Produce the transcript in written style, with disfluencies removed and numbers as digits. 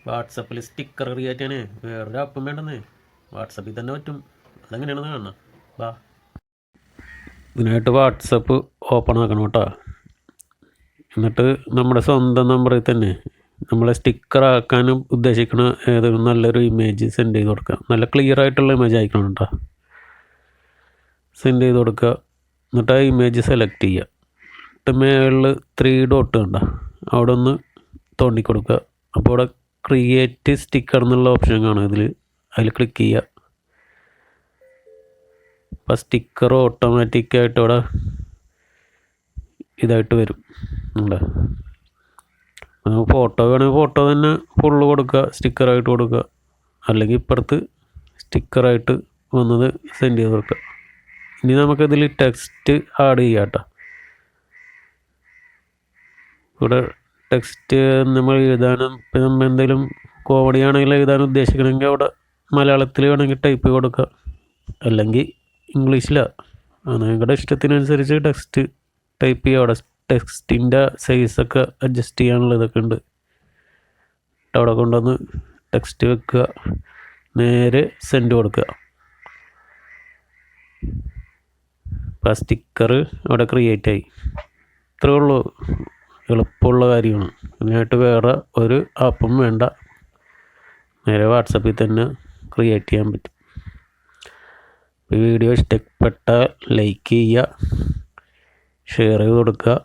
വാട്സപ്പിൽ sticker create ചെയ്യാനേ വേറൊരു ആപ്പും വേണ്ടെന്നേ, വാട്സപ്പിൽ തന്നെ പറ്റും. അതെങ്ങനെയാണെന്ന് കാണണം. വാ, ഇതിനായിട്ട് വാട്സപ്പ് ഓപ്പൺ ആക്കണം കേട്ടോ. എന്നിട്ട് നമ്മുടെ സ്വന്തം നമ്പറിൽ തന്നെ നമ്മളെ സ്റ്റിക്കർ ആക്കാനും ഉദ്ദേശിക്കുന്ന ഏതെങ്കിലും നല്ലൊരു ഇമേജ് സെൻഡ് ചെയ്ത് കൊടുക്കുക. നല്ല ക്ലിയർ ആയിട്ടുള്ള ഇമേജ് അയക്കണം കേട്ടോ. സെൻഡ് ചെയ്ത് കൊടുക്കുക. എന്നിട്ട് ആ ഇമേജ് സെലക്ട് ചെയ്യുക. എന്നിട്ട് മേളിൽ 3 ഡോട്ട് കണ്ട അവിടെ ഒന്ന് തോണ്ടിക്കൊടുക്കുക. അപ്പോൾ അവിടെ ക്രിയേറ്റ് സ്റ്റിക്കർ എന്നുള്ള ഓപ്ഷൻ കാണും. അതിൽ ക്ലിക്ക് ചെയ്യുക. അപ്പോൾ സ്റ്റിക്കർ ഓട്ടോമാറ്റിക്കായിട്ട് അവിടെ ഇതായിട്ട് വരും. ഉണ്ട്. ഫോട്ടോ വേണമെങ്കിൽ ഫോട്ടോ തന്നെ ഫുള്ള് കൊടുക്കുക, സ്റ്റിക്കറായിട്ട് കൊടുക്കുക. അല്ലെങ്കിൽ ഇപ്പുറത്ത് സ്റ്റിക്കറായിട്ട് വന്നത് സെൻഡ് ചെയ്ത് കൊടുക്കുക. ഇനി നമുക്കിതിൽ ടെക്സ്റ്റ് ആഡ് ചെയ്യാം കേട്ടോ. ഇവിടെ ടെക്സ്റ്റ് നമ്മൾ എഴുതാനും നമ്മൾ എന്തെങ്കിലും കോമഡി ആണെങ്കിൽ എഴുതാൻ ഉദ്ദേശിക്കണമെങ്കിൽ അവിടെ മലയാളത്തിൽ വേണമെങ്കിൽ ടൈപ്പ് കൊടുക്കുക, അല്ലെങ്കിൽ ഇംഗ്ലീഷിലാണ്. നിങ്ങളുടെ ഇഷ്ടത്തിനനുസരിച്ച് ടെക്സ്റ്റ് ടൈപ്പ് ചെയ്യുക. അവിടെ ടെക്സ്റ്റിൻ്റെ സൈസൊക്കെ അഡ്ജസ്റ്റ് ചെയ്യാനുള്ള ഇതൊക്കെ ഉണ്ട്. അവിടെ കൊണ്ടുവന്ന് ടെക്സ്റ്റ് വെക്കുക, നേരെ സെൻഡ് കൊടുക്കുക. അപ്പോൾ സ്റ്റിക്കർ അവിടെ ക്രിയേറ്റ് ആയി. ഇത്രയേ ഉള്ളൂ, എളുപ്പമുള്ള കാര്യമാണ്. ഇതിനായിട്ട് വേറെ ഒരു ആപ്പും വേണ്ട, നേരെ വാട്സപ്പിൽ തന്നെ ക്രിയേറ്റ് ചെയ്യാൻ പറ്റും. ഈ വീഡിയോ ഇഷ്ടപ്പെട്ട ലൈക്ക് ചെയ്യുക, ഷെയർ ചെയ്ത് കൊടുക്കുക.